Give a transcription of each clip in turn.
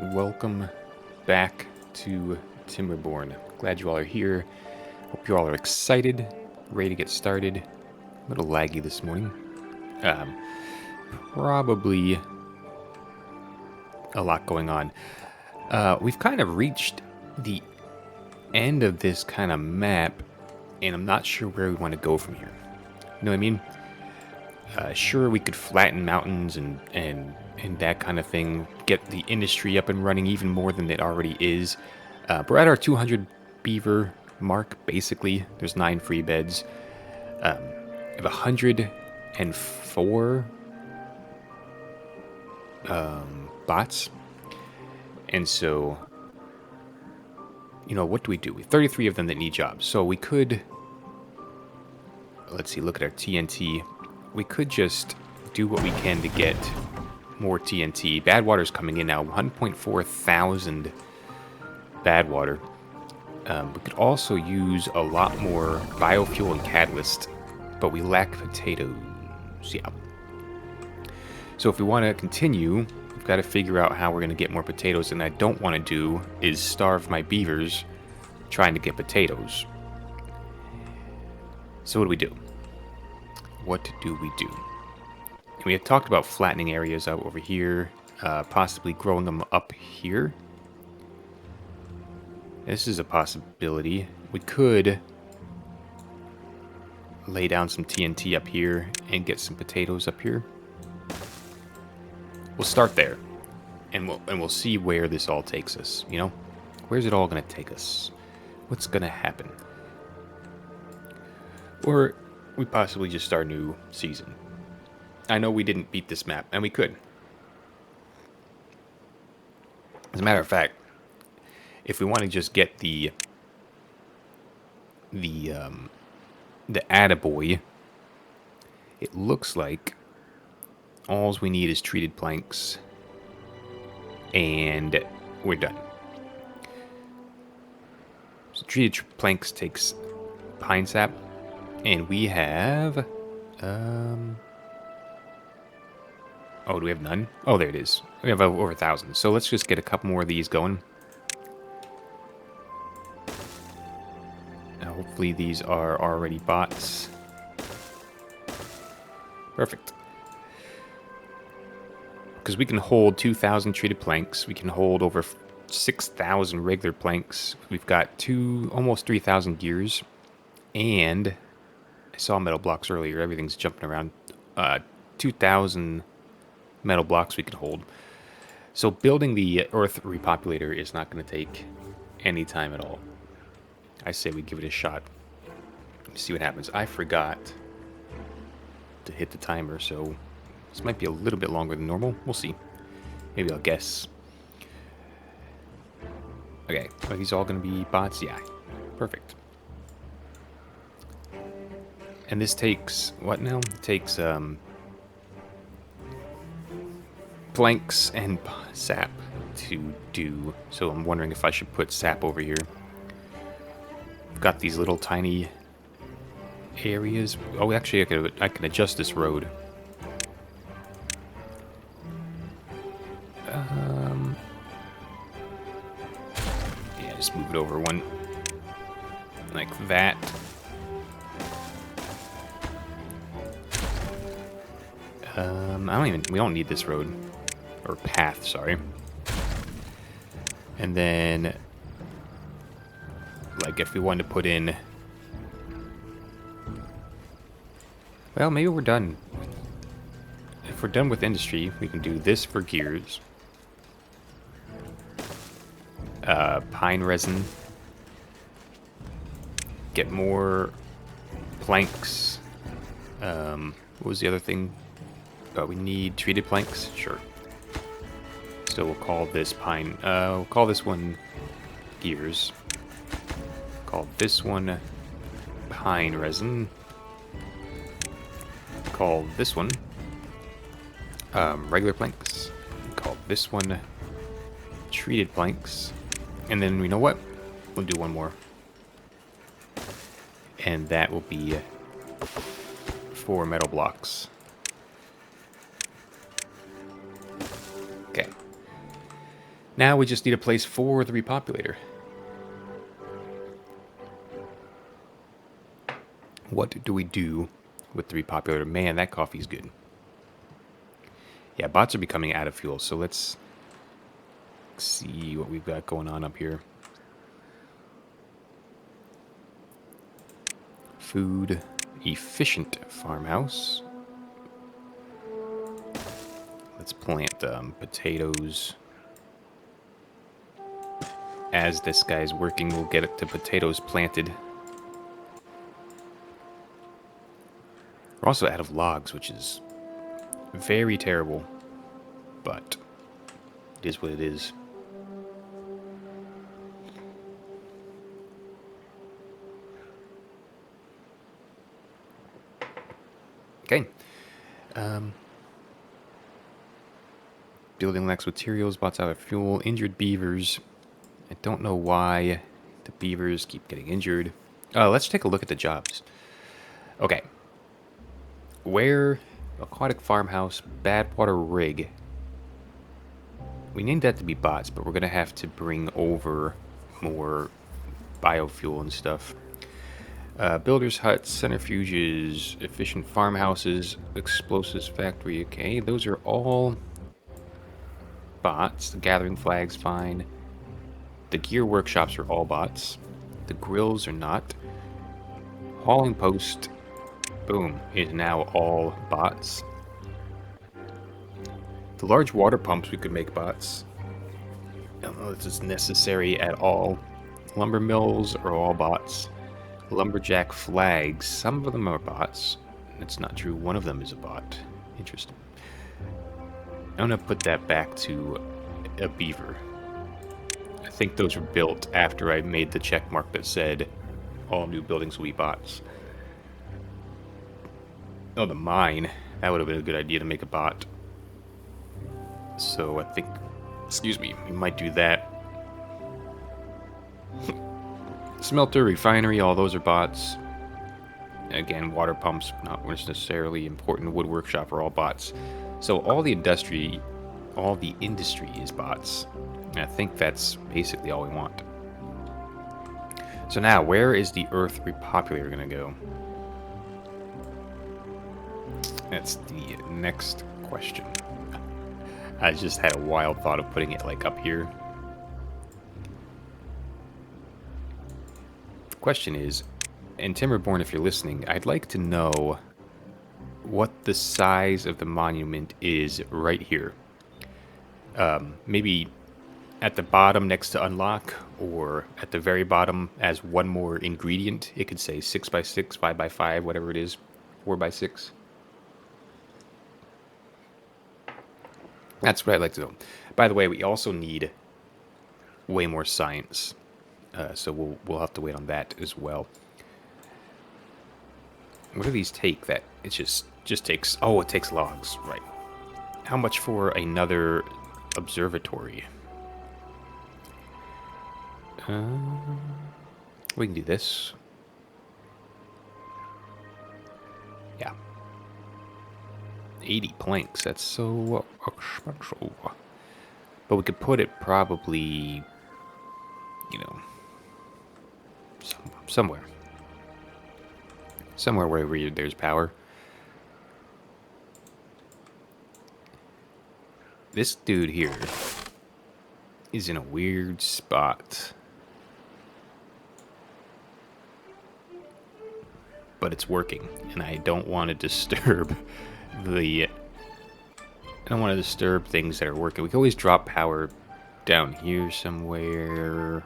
Welcome back to Timberborn. Glad you all are here. Hope you all are excited, ready to get started. A little laggy this morning. Um, Probably a lot going on. We've kind of reached the end of this kind of map, and I'm not sure where we want to go from here. You know what I mean? Sure, we could flatten mountains and that kind of thing, get the industry up and running even more than it already is. We're at our 200 beaver mark, basically. There's 9 free beds. We have 104 bots. And so, what do? We have 33 of them that need jobs. So we could, let's see, look at our TNT. We could just do what we can to get more TNT. Bad water's coming in now, 1.4 thousand bad water. We could also use a lot more biofuel and catalyst, but we lack potatoes. Yeah. So if we want to continue, we've got to figure out how we're going to get more potatoes, and I don't want to do is starve my beavers trying to get potatoes. So what do we do? What do we do? We had talked about flattening areas out over here, possibly growing them up here. This is a possibility. We could lay down some TNT up here and get some potatoes up here. We'll start there, and we'll see where this all takes us. Where's it all going to take us? What's going to happen? Or we possibly just start a new season. I know we didn't beat this map, and we could. As a matter of fact, if we want to just get the attaboy, it looks like all we need is treated planks, and we're done. So treated planks takes pine sap, and we have oh, do we have none? Oh, there it is. We have over 1,000. So let's just get a couple more of these going. Now, hopefully these are already bots. Perfect. Because we can hold 2,000 treated planks. We can hold over 6,000 regular planks. We've got almost 3,000 gears. And I saw metal blocks earlier. Everything's jumping around. 2,000 metal blocks we can hold. So building the Earth Repopulator is not going to take any time at all. I say we give it a shot. See what happens. I forgot to hit the timer, so this might be a little bit longer than normal. We'll see. Maybe I'll guess. Okay, are these all going to be bots? Yeah, perfect. And this takes, what now? It takes, planks and sap to do. So I'm wondering if I should put sap over here. I've got these little tiny areas. Oh, actually, I can adjust this road. Yeah, just move it over one like that. We don't need this road. Or path, sorry. And then, like, if we wanted to put in... Well, maybe we're done. If we're done with industry, we can do this for gears. Pine resin. Get more planks. What was the other thing? We need treated planks? Sure. So we'll call this pine, we'll call this one gears. Call this one pine resin. Call this one regular planks. Call this one treated planks. And then, you know what? We'll do one more. And that will be 4 metal blocks. Okay. Now we just need a place for the repopulator. What do we do with the repopulator? Man, that coffee's good. Yeah, bots are becoming out of fuel, so let's see what we've got going on up here. Food, efficient farmhouse. Let's plant potatoes. As this guy's working, we'll get the potatoes planted. We're also out of logs, which is very terrible, but it is what it is. Okay. Building lacks materials, bots out of fuel, injured beavers. I don't know why the beavers keep getting injured. Let's take a look at the jobs. Okay. Where aquatic farmhouse, bad water rig. We need that to be bots, but we're going to have to bring over more biofuel and stuff. Builders huts, centrifuges, efficient farmhouses, explosives factory. Okay, those are all bots. The gathering flag's fine. The gear workshops are all bots. The grills are not. Hauling post, boom, is now all bots. The large water pumps we could make bots. I don't know if this is necessary at all. Lumber mills are all bots. Lumberjack flags, some of them are bots. That's not true, one of them is a bot. Interesting. I'm gonna put that back to a beaver. I think those were built after I made the check mark that said all new buildings will be bots. Oh, the mine. That would have been a good idea to make a bot. So I think, excuse me, we might do that. Smelter, refinery, all those are bots. Again, water pumps, not necessarily important. Wood workshop are all bots. So all the industry is bots. And I think that's basically all we want. So now, where is the Earth repopulator going to go? That's the next question. I just had a wild thought of putting it like up here. The question is, and Timberborn, if you're listening, I'd like to know what the size of the monument is right here. Maybe at the bottom next to unlock, or at the very bottom as one more ingredient. It could say 6x6, 5x5, whatever it is, 4x6. That's what I'd like to know. By the way, we also need way more science, so we'll have to wait on that as well. What do these take? That it just takes. Oh, it takes logs, right? How much for another observatory? We can do this. Yeah. 80 planks. That's so expensive. But we could put it probably, you know, somewhere. Somewhere where there's power. This dude here is in a weird spot. But it's working, and I don't want to disturb I don't want to disturb things that are working. We can always drop power down here somewhere.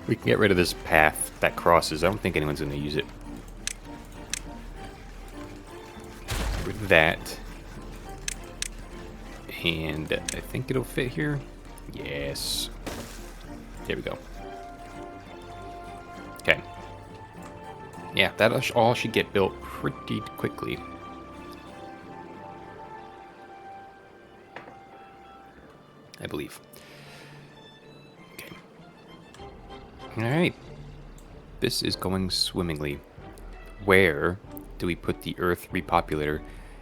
We can get rid of this path that crosses. I don't think anyone's going to use it. With that. And I think it'll fit here. Yes. There we go. Okay. Yeah, that all should get built pretty quickly. I believe. Okay. Alright. This is going swimmingly. Where do we put the Earth repopulator?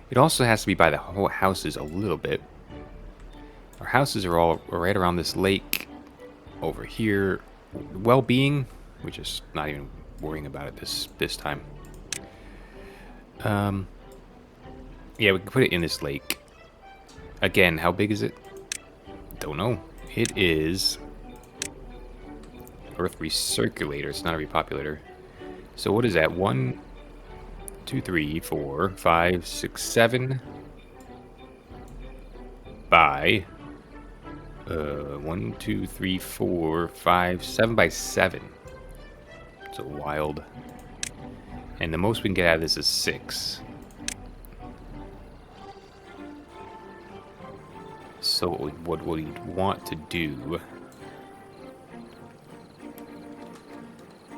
It also has to be by the whole houses a little bit. Our houses are all right around this lake over here. Well-being, we're just not even worrying about it this time. Yeah, we can put it in this lake. Again, how big is it? Don't know. It is Earth Recirculator. It's not a repopulator. So what is that? 1, 2, 3, 4, 5, 6, 7 by 1, 2, 3, 4, 5, 7 by 7. So wild. And the most we can get out of this is 6. So what we'd want to do...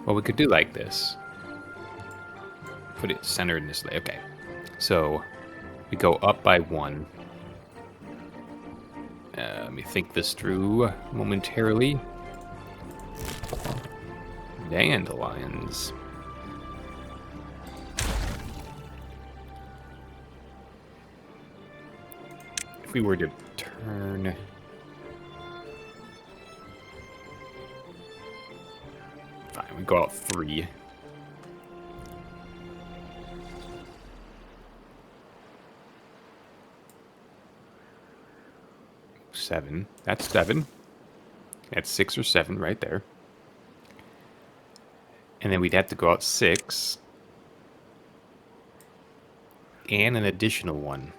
Well, we could do like this. Put it centered in this way. Okay. So we go up by 1. Let me think this through momentarily. Dandelions. If we were to turn... Fine, we go out 3. Seven. That's 7. That's 6 or 7 right there. And then we'd have to go out 6. And an additional 1.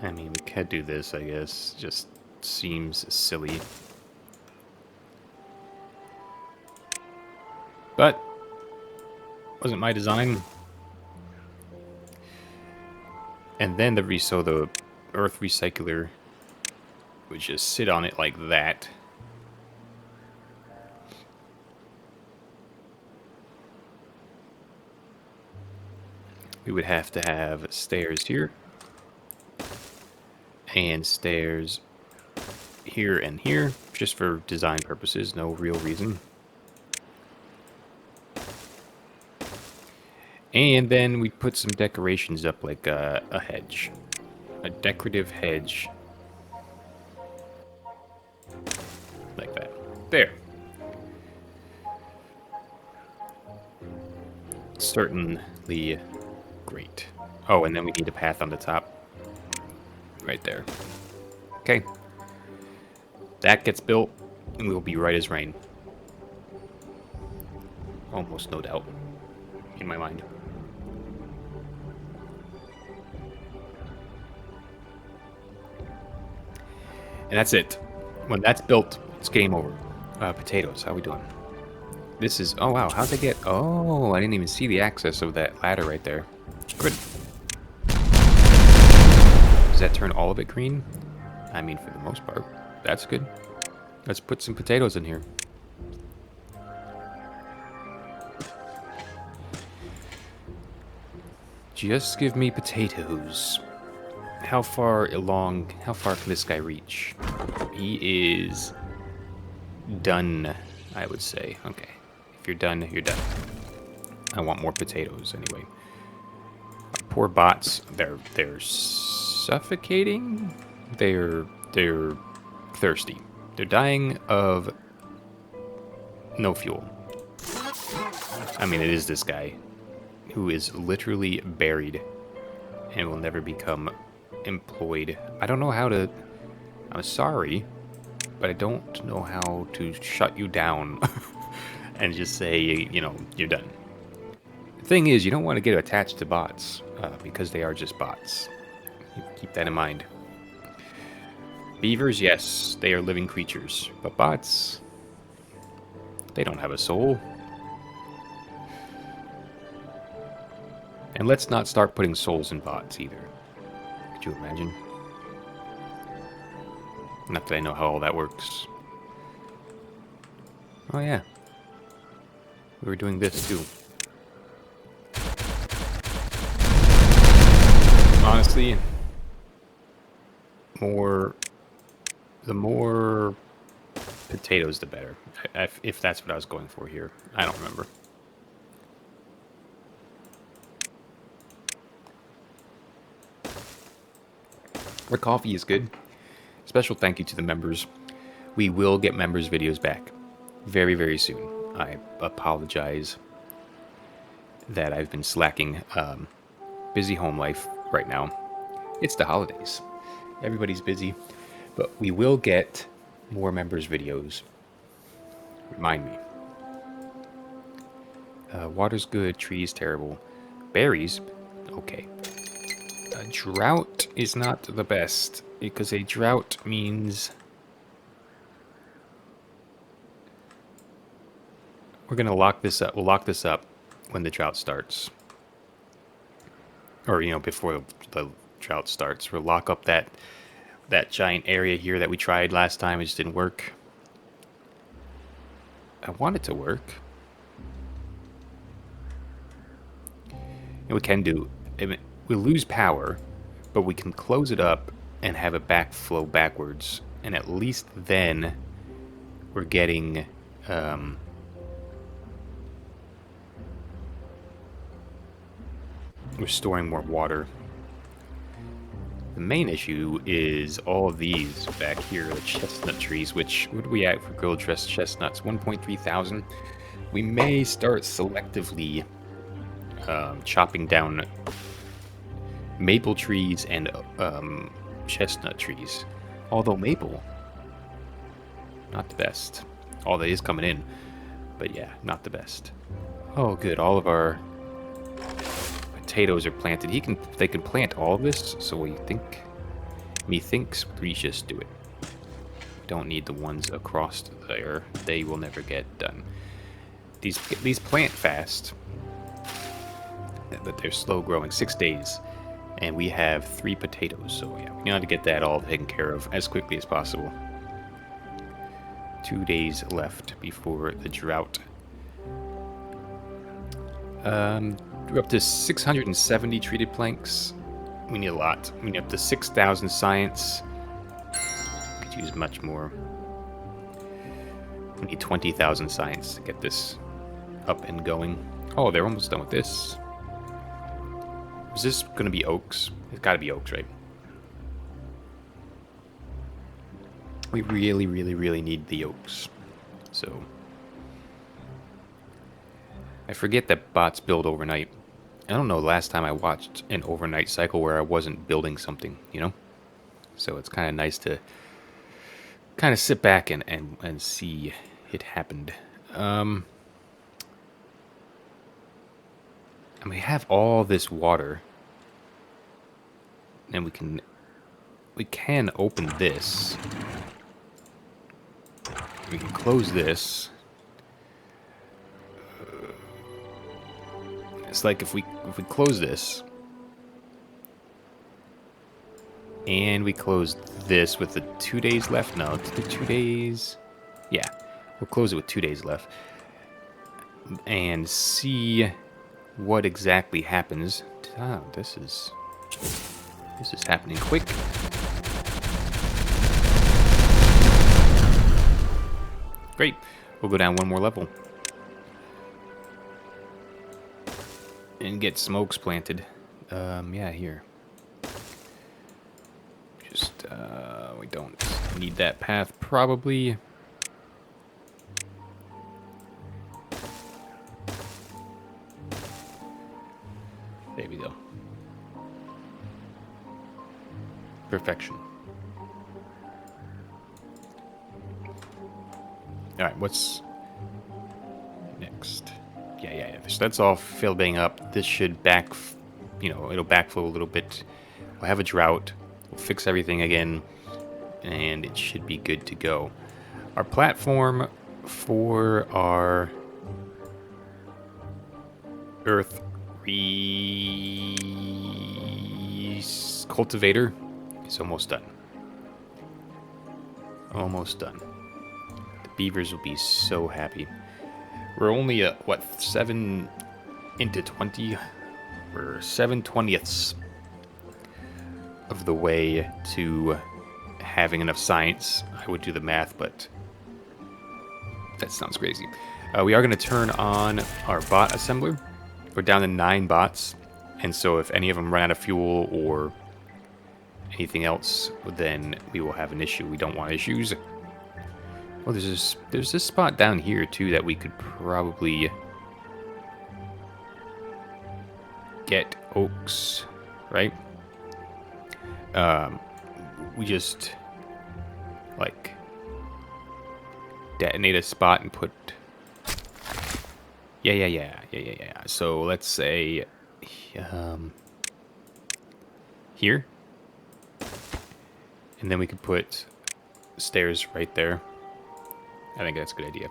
I mean, we could do this, I guess. Just seems silly. But wasn't my design. And then the Earth Recycler would just sit on it like that. We would have to have stairs here. And stairs here and here, just for design purposes, no real reason. And then we put some decorations up, like a hedge. A decorative hedge. Like that. There. Certainly great. Oh, and then we need a path on the top. Right there. Okay. That gets built, and we'll be right as rain. Almost no doubt. In my mind. And that's it. When that's built, it's game over. Potatoes, how we doing? This is... Oh, wow. How'd they get... Oh, I didn't even see the access of that ladder right there. Good. Does that turn all of it green? I mean, for the most part. That's good. Let's put some potatoes in here. Just give me potatoes. How far along... How far can this guy reach? He is... done, I would say. Okay. If you're done, you're done. I want more potatoes, anyway. Our poor bots, they're suffocating? They're thirsty. They're dying of no fuel. I mean, it is this guy who is literally buried and will never become employed. I don't know how to... I'm sorry, but I don't know how to shut you down and just say, you know, you're done. The thing is, you don't want to get attached to bots because they are just bots. Keep that in mind. Beavers, yes, they are living creatures, but bots, they don't have a soul. And let's not start putting souls in bots either. Could you imagine? Not that I know how all that works. Oh yeah. We were doing this too. Honestly, the more potatoes, the better. If that's what I was going for here. I don't remember. The coffee is good. Special thank you to the members. We will get members' videos back very, very soon. I apologize that I've been slacking. Busy home life right now. It's the holidays. Everybody's busy. But we will get more members' videos. Remind me. Water's good, trees terrible. Berries, okay. A drought is not the best, because a drought means we're going to lock this up. We'll lock this up when the drought starts. Or, before the drought starts. We'll lock up that giant area here that we tried last time. It just didn't work. I want it to work. And we can do... We'll lose power, but we can close it up and have it backflow backwards. And at least then we're getting... we're storing more water. The main issue is all of these back here, the chestnut trees, which, what are we at for grilled dressed chestnuts? 1.3 thousand. We may start selectively chopping down maple trees and chestnut trees. Although maple, not the best. All that is coming in, but yeah, not the best. Oh, good. All of our potatoes are planted. They can plant all of this, so methinks we just do it. We don't need the ones across there. They will never get done. These plant fast, but they're slow growing. 6 days, and we have 3 potatoes. So yeah, we need to get that all taken care of as quickly as possible. 2 days left before the drought. We're up to 670 treated planks. We need a lot. We need up to 6,000 science. Could use much more. We need 20,000 science to get this up and going. Oh, they're almost done with this. Is this going to be oaks? It's got to be oaks, right? We really, really, really need the oaks. So... I forget that bots build overnight. I don't know last time I watched an overnight cycle where I wasn't building something, So it's kind of nice to kind of sit back and see it happened. And we have all this water. And we can open this. We can close this. It's like if we close this and we close this with the 2 days left. No, it's the 2 days. Yeah, we'll close it with 2 days left and see what exactly happens. Oh, this is happening quick. Great. We'll go down one more level. And get smokes planted. Yeah, here. Just, we don't need that path, probably. There we go. Perfection. Alright, what's next? Yeah. So that's all filling up. This should it'll backflow a little bit. We'll have a drought. We'll fix everything again, and it should be good to go. Our platform for our earth cultivator is almost done. Almost done. The beavers will be so happy. We're only at, 7 into 20? We're 7/20ths of the way to having enough science. I would do the math, but That sounds crazy. We are going to turn on our bot assembler. We're down to 9 bots, and so if any of them run out of fuel or anything else, then we will have an issue. We don't want issues. Well, there's this spot down here too that we could probably get oaks, right? We just like detonate a spot and put. Yeah. So let's say here, and then we could put stairs right there. I think that's a good idea.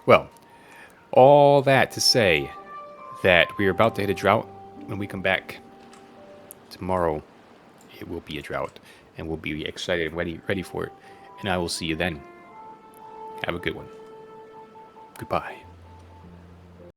Well, all that to say that we are about to hit a drought. When we come back tomorrow, it will be a drought, and we'll be excited and ready for it. And I will see you then. Have a good one. Goodbye.